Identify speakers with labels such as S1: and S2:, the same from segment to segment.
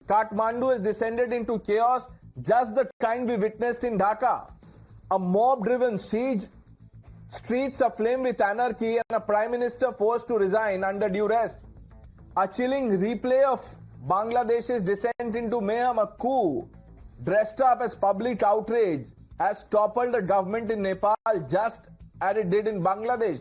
S1: Kathmandu has descended into chaos, just the kind we witnessed in Dhaka. A mob-driven siege, streets aflame with anarchy, and a prime minister forced to resign under duress. A chilling replay of Bangladesh's descent into mayhem, a coup dressed up as public outrage, has toppled the government in Nepal just as it did in Bangladesh.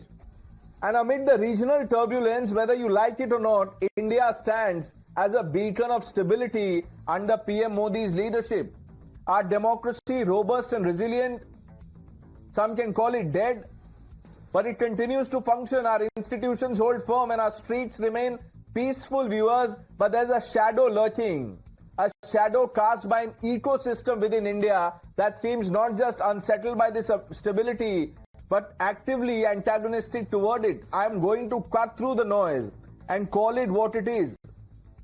S1: And amid the regional turbulence, whether you like it or not, India stands as a beacon of stability under PM Modi's leadership. Our democracy, robust and resilient, some can call it dead, but it continues to function. Our institutions hold firm and our streets remain peaceful, viewers, but there's a shadow lurking, a shadow cast by an ecosystem within India that seems not just unsettled by this stability, but actively antagonistic toward it. I am going to cut through the noise and call it what it is.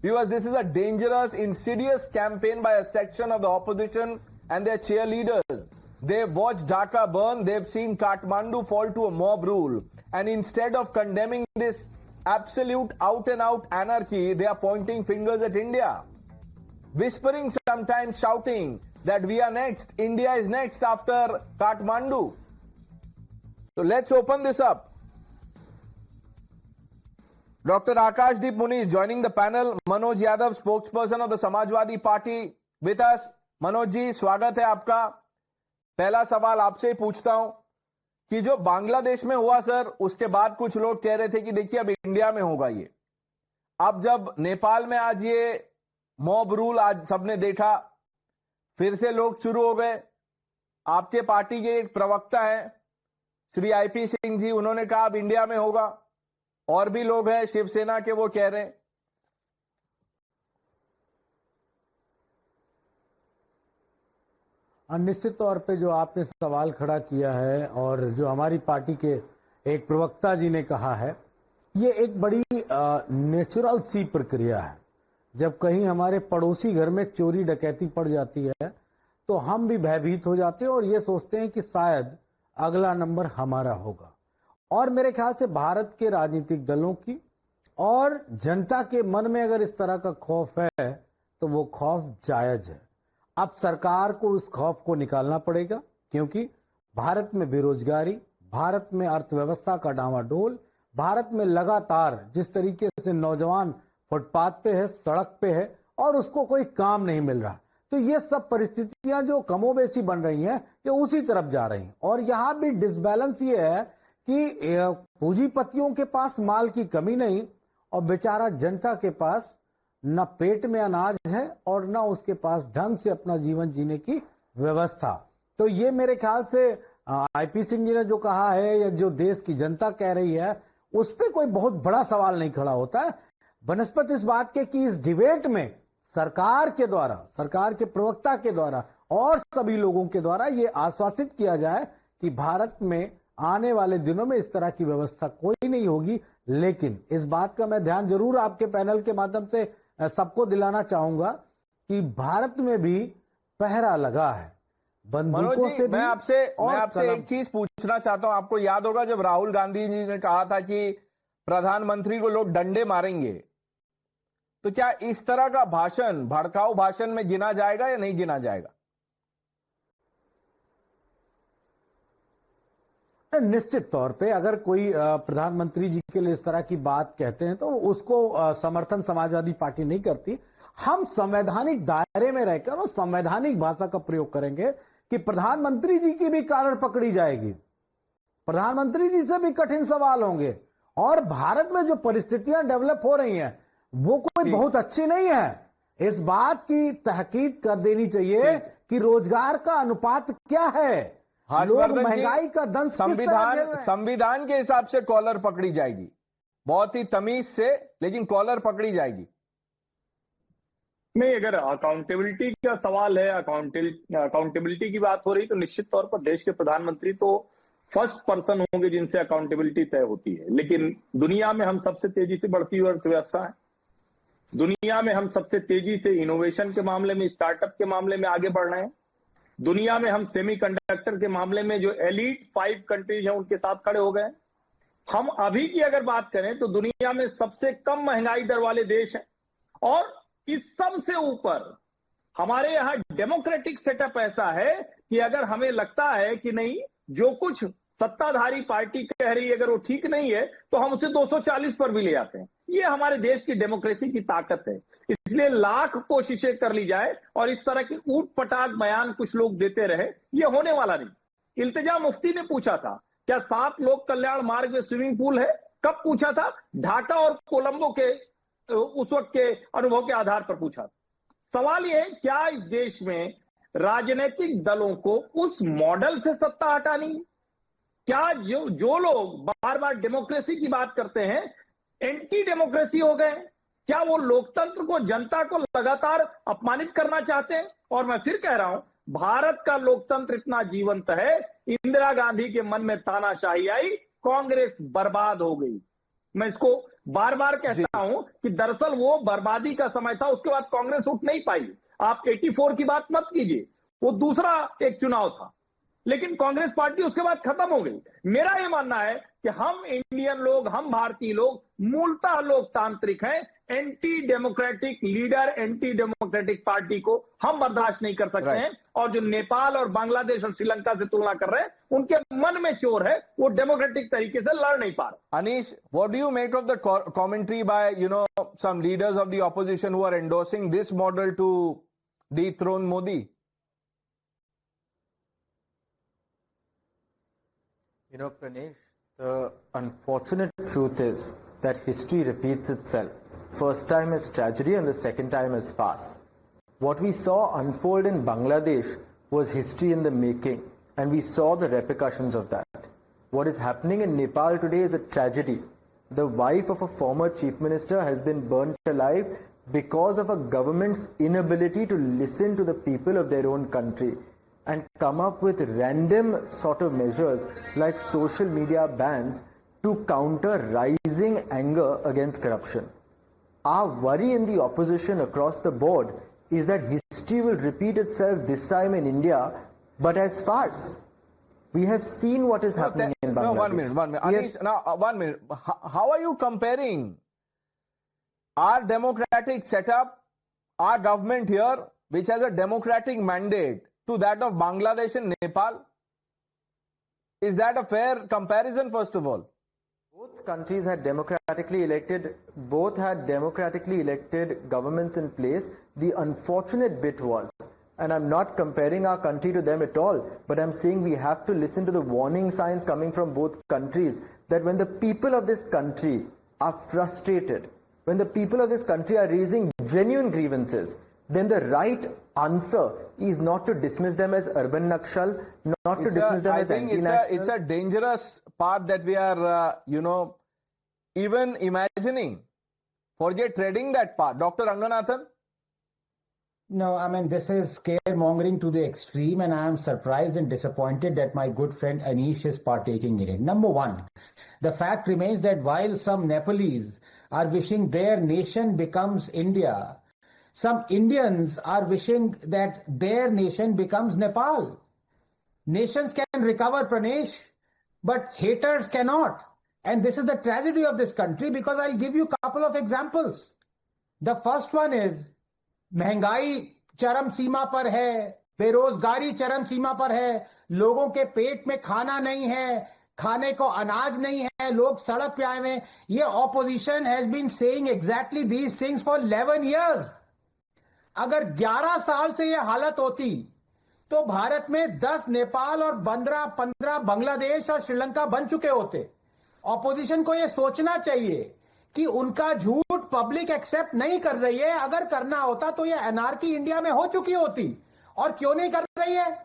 S1: Viewers, this is a dangerous, insidious campaign by a section of the opposition and their cheerleaders. They've watched Dhaka burn, they've seen Kathmandu fall to a mob rule, and instead of condemning this absolute out-and-out anarchy, they are pointing fingers at India, whispering, sometimes shouting that we are next, India is next after Kathmandu. So let's open this up. Dr. Akashdeep Muni is joining the panel. Manoj Yadav, spokesperson of the Samajwadi Party, with us. Manoj ji, स्वागत है आपका। पहला सवाल आपसे ही पूछता हूं कि जो बांग्लादेश में हुआ सर, उसके बाद कुछ लोग कह रहे थे कि देखिए अब इंडिया में होगा ये। अब जब नेपाल में आज ये मॉब रूल आज सबने देखा, फिर से लोग शुरू हो गए। आपके पार्टी के एक प्रवक्ता है श्री आईपी सिंह जी, उन्होंने कहा अब इंडिया में होगा। और भी लोग हैं शिवसेना के, वो कह रहे हैं।
S2: निश्चित तौर पे जो आपने सवाल खड़ा किया है और जो हमारी पार्टी के एक प्रवक्ता जी ने कहा है, ये एक बड़ी नेचुरल सी प्रक्रिया है। जब कहीं हमारे पड़ोसी घर में चोरी डकैती पड़ जाती है तो हम भी भयभीत हो जाते हैं और ये सोचते हैं कि शायद अगला नंबर हमारा होगा। और मेरे ख्याल से भारत के राजनीतिक दलों की और जनता के मन में अगर इस तरह का खौफ है तो वो खौफ जायज है। अब सरकार को उस खौफ को निकालना पड़ेगा, क्योंकि भारत में बेरोजगारी, भारत में अर्थव्यवस्था का डामाडोल, भारत में लगातार जिस तरीके से नौजवान फुटपाथ पे है, सड़क पे है और उसको कोई काम नहीं मिल रहा, तो ये सब परिस्थितियां जो कमोबेशी बन रही हैं, ये उसी तरफ जा रही हैं। और यहां भी डिसबैलेंस ये है कि पूंजीपतियों के पास माल की कमी नहीं और बेचारा जनता के पास न पेट में अनाज है और न उसके पास ढंग से अपना जीवन जीने की व्यवस्था। तो ये मेरे ख्याल से आईपी सिंह जी ने जो कहा है या जो देश की जनता कह रही है, उस पर कोई बहुत बड़ा सवाल नहीं खड़ा होता है, बनस्पत इस बात के कि इस डिबेट में सरकार के द्वारा, सरकार के प्रवक्ता के द्वारा और सभी लोगों के द्वारा ये आश्वासित किया जाए कि भारत में आने वाले दिनों में इस तरह की व्यवस्था कोई नहीं होगी। लेकिन इस बात का मैं ध्यान जरूर आपके पैनल के माध्यम से सबको दिलाना चाहूंगा कि भारत में भी पहरा लगा है बंदूकों से।
S1: मैं आपसे एक चीज पूछना चाहता हूं। आपको याद होगा जब राहुल गांधी जी ने कहा था कि प्रधानमंत्री को लोग डंडे मारेंगे, तो क्या इस तरह का भाषण भड़काऊ भाषण में गिना जाएगा या नहीं गिना जाएगा?
S2: निश्चित तौर पे अगर कोई प्रधानमंत्री जी के लिए इस तरह की बात कहते हैं तो उसको समर्थन समाजवादी पार्टी नहीं करती। हम संवैधानिक दायरे में रहकर और संवैधानिक भाषा का प्रयोग करेंगे कि प्रधानमंत्री जी की भी कॉलर पकड़ी जाएगी, प्रधानमंत्री जी से भी कठिन सवाल होंगे। और भारत में जो परिस्थितियां डेवलप हो रही हैं वो कोई बहुत अच्छी नहीं है। इस बात की तहकीक कर देनी चाहिए कि रोजगार का अनुपात क्या है, लोग महंगाई का दंश
S1: संविधान के हिसाब से कॉलर पकड़ी जाएगी, बहुत ही तमीज से, लेकिन कॉलर पकड़ी जाएगी।
S3: नहीं, अगर अकाउंटेबिलिटी का सवाल है, अकाउंटेबिलिटी की बात हो रही, तो निश्चित तौर पर देश के प्रधानमंत्री तो फर्स्ट पर्सन होंगे जिनसे अकाउंटेबिलिटी तय होती है। लेकिन दुनिया में हम सबसे तेजी से बढ़ती हुई अर्थव्यवस्था है, दुनिया में हम सबसे तेजी से इनोवेशन के मामले में, स्टार्टअप के मामले में आगे बढ़ रहे हैं, दुनिया में हम सेमीकंडक्टर के मामले में जो एलीट 5 कंट्रीज हैं उनके साथ खड़े हो गए। हम अभी की अगर बात करें तो दुनिया में सबसे कम महंगाई दर वाले देश हैं और इस सब से ऊपर हमारे यहां डेमोक्रेटिक सेटअप ऐसा है कि अगर हमें लगता है कि नहीं, जो कुछ सत्ताधारी पार्टी कह रही है अगर वो ठीक नहीं है तो हम उसे 240 पर भी ले आते हैं। ये हमारे देश की डेमोक्रेसी की ताकत है। इसलिए लाख कोशिशें कर ली जाए और इस तरह की ऊट पटांग बयान कुछ लोग देते रहे, ये होने वाला नहीं। इल्तिजा मुफ्ती ने पूछा था क्या 7 लोक कल्याण मार्ग में स्विमिंग पूल है? कब पूछा था? ढाका और कोलंबो के उस वक्त के अनुभव के आधार पर पूछा। सवाल यह है क्या इस देश में राजनीतिक दलों को उस मॉडल से सत्ता हटानी है? क्या जो लोग बार बार डेमोक्रेसी की बात करते हैं एंटी डेमोक्रेसी हो गए? क्या वो लोकतंत्र को, जनता को लगातार अपमानित करना चाहते हैं? और मैं फिर कह रहा हूं, भारत का लोकतंत्र इतना जीवंत है, इंदिरा गांधी के मन में तानाशाही आई, कांग्रेस बर्बाद हो गई। मैं इसको बार बार कहता हूं कि दरअसल वो बर्बादी का समय था, उसके बाद कांग्रेस उठ नहीं पाई। आप 84 की बात मत कीजिए, वो दूसरा एक चुनाव था, लेकिन कांग्रेस पार्टी उसके बाद खत्म हो गई। मेरा यह मानना है कि हम इंडियन लोग, हम भारतीय लोग मूलतः लोकतांत्रिक हैं। Anti democratic leader, anti democratic party को हम बर्दाश्त नहीं कर सकते हैं। और जो नेपाल और बांग्लादेश और श्रीलंका से तुलना कर रहे हैं, उनके मन में चोर है, वो डेमोक्रेटिक तरीके से लड़ नहीं पा रहे।
S1: Anish, what do you make of the commentary by, some leaders of the opposition who are endorsing this model to dethrone Modi?
S4: Pranesh, the unfortunate truth is that history repeats itself. First time is tragedy and the second time is farce. What we saw unfold in Bangladesh was history in the making, and we saw the repercussions of that. What is happening in Nepal today is a tragedy. The wife of a former chief minister has been burnt alive because of a government's inability to listen to the people of their own country and come up with random sort of measures like social media bans to counter rising anger against corruption. Our worry in the opposition across the board is that history will repeat itself this time in India, but as farce. We have seen what is happening in Bangladesh.
S1: No, 1 minute. Anish, now, 1 minute. How are you comparing our democratic setup, our government here, which has a democratic mandate, to that of Bangladesh and Nepal? Is that a fair comparison, first of all?
S4: Both countries had democratically elected, both had democratically elected governments in place. The unfortunate bit was, and I'm not comparing our country to them at all, but I'm saying we have to listen to the warning signs coming from both countries, that when the people of this country are frustrated, when the people of this country are raising genuine grievances, then the right answer is not to dismiss them as urban Nakshal, not to dismiss them as anti-national.
S1: It's a dangerous path that we are, even imagining. Forget treading that path. Dr. Ranganathan?
S5: No, I mean, this is scaremongering to the extreme, and I am surprised and disappointed that my good friend Anish is partaking in it. Number one, the fact remains that while some Nepalese are wishing their nation becomes India, some Indians are wishing that their nation becomes Nepal. Nations can recover, Pranesh, but haters cannot. And this is the tragedy of this country, because I'll give you a couple of examples. The first one is, महंगाई चरम सीमा पर है, बेरोजगारी चरम सीमा पर है, लोगों के पेट में खाना नहीं है, खाने को अनाज नहीं है, लोग सड़क पे आए हुए हैं. ये opposition has been saying exactly these things for 11 years. अगर 11 साल से ये हालत होती तो भारत में 10 नेपाल और 15 बांग्लादेश और श्रीलंका बन चुके होते. ऑपोजिशन को ये सोचना चाहिए कि उनका झूठ पब्लिक एक्सेप्ट नहीं कर रही है. अगर करना होता तो ये एनार्की इंडिया में हो चुकी होती. और क्यों नहीं कर रही है?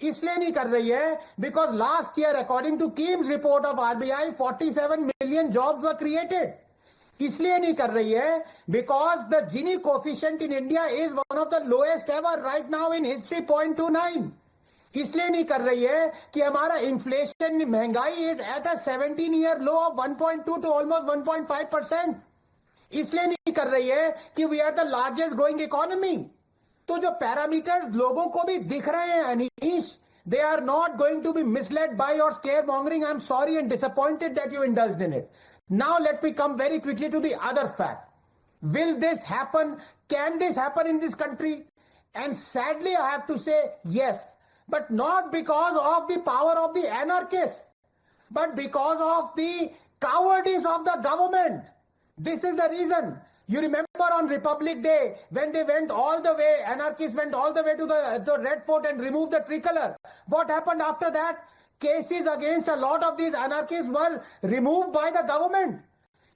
S5: इसलिए नहीं कर रही है because last year according to KLEMS report of RBI 47 million jobs were created. इसलिए नहीं कर रही है because the Gini coefficient in India is one of the lowest ever right now in history 0.29. इसलिए नहीं कर रही है कि हमारा इन्फ्लेशन, महंगाई is at a 17-year low of 1.2 to almost 1.5%. इसलिए नहीं कर रही है कि we are the largest growing economy. तो जो पैरामीटर्स लोगों को भी दिख रहे हैं Anish, they are not going to be misled by your scaremongering. I'm sorry and disappointed that you indulged in it. Now let me come very quickly to the other fact. Will this happen? Can this happen in this country? And sadly, I have to say yes, but not because of the power of the anarchists, but because of the cowardice of the government. This is the reason. You remember on Republic Day, when they went all the way, anarchists went all the way to the Red Fort and removed the tricolour. What happened after that? Cases against a lot of these anarchists were removed by the government.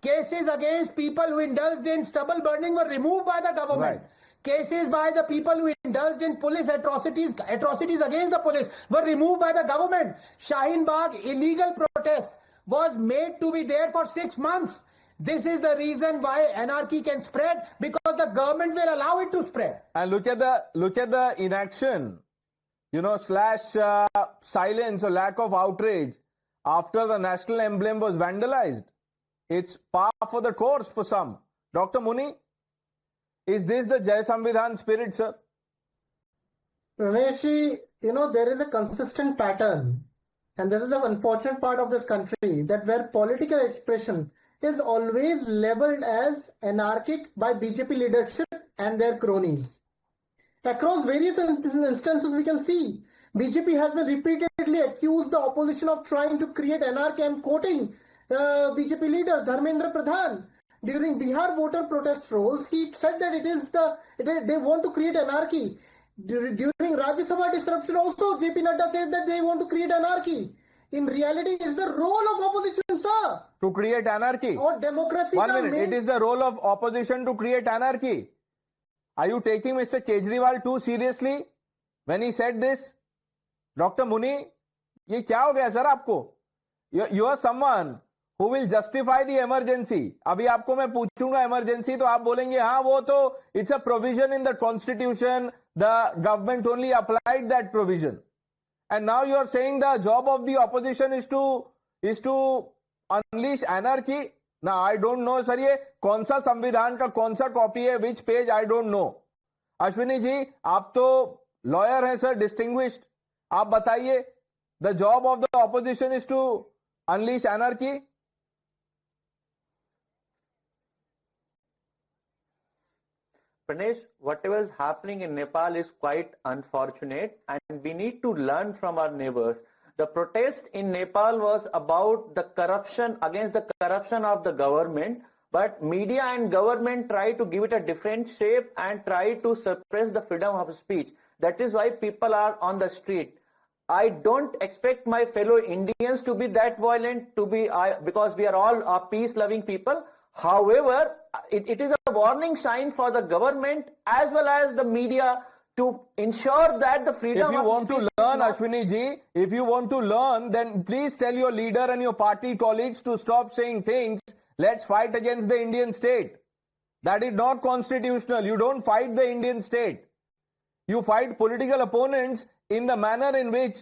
S5: Cases against people who indulged in stubble burning were removed by the government.
S1: Right.
S5: Cases by the people who indulged in police atrocities against the police were removed by the government. Shaheen Bagh illegal protest was made to be there for 6 months. This is the reason why anarchy can spread, because the government will allow it to spread.
S1: And look at the inaction, / silence or lack of outrage after the national emblem was vandalized. It's par for the course for some. Dr. Muni, is this the Jai Samvidhan spirit, sir?
S6: Raneshji, there is a consistent pattern, and this is the unfortunate part of this country, that where political expression is always labeled as anarchic by BJP leadership and their cronies. Across various instances, we can see BJP has been repeatedly accused the opposition of trying to create anarchy. I'm quoting BJP leader Dharmendra Pradhan. During Bihar voter protest rolls, he said that they want to create anarchy. During Rajya Sabha disruption also, JP Nadda said that they want to create anarchy. In reality, it is the role of opposition, sir.
S1: To create anarchy.
S6: Or democracy.
S1: 1 minute. It is the role of opposition to create anarchy. Are you taking Mr. Kejriwal too seriously when he said this? Dr. Muni, ये क्या हो गया sir आपको? You are someone who will justify the emergency. अभी आपको मैं पूछूंगा emergency तो आप बोलेंगे हाँ वो तो it's a provision in the constitution. The government only applied that provision. And now you are saying the job of the opposition is to unleash anarchy. Now I don't know sir ये कौन सा संविधान का कौन सा copy है, which page I don't know. Ashwini ji आप तो लॉयर हैं सर, डिस्टिंग्विश्ड, आप बताइए the job of the opposition is to unleash anarchy.
S4: Pranesh, whatever is happening in Nepal is quite unfortunate, and we need to learn from our neighbors. The protest in Nepal was about the corruption, against the corruption of the government, but media and government try to give it a different shape and try to suppress the freedom of speech. That is why people are on the street. I don't expect my fellow Indians to be that violent, because we are all peace-loving people. However, it is a warning sign for the government as well as the media to ensure that the freedom of speech. If you want to learn, Ashwini ji, if you want to learn, then please tell your leader and your party colleagues to stop saying things, let's fight against the Indian state. That is not constitutional. You don't fight the Indian state. You fight political opponents in the manner in which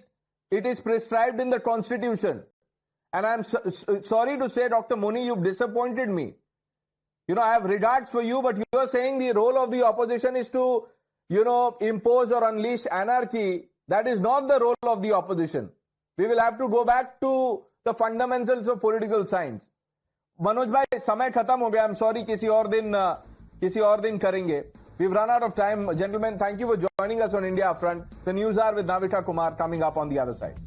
S4: it is prescribed in the constitution. And I'm sorry to say, Dr. Muni, you've disappointed me. I have regards for you, but you are saying the role of the opposition is to, impose or unleash anarchy. That is not the role of the opposition. We will have to go back to the fundamentals of political science. Manoj bhai, समय खत्म हो गया. I'm sorry, किसी और दिन करेंगे. We've run out of time. Gentlemen, thank you for joining us on India Upfront. The news are with Navita Kumar coming up on the other side.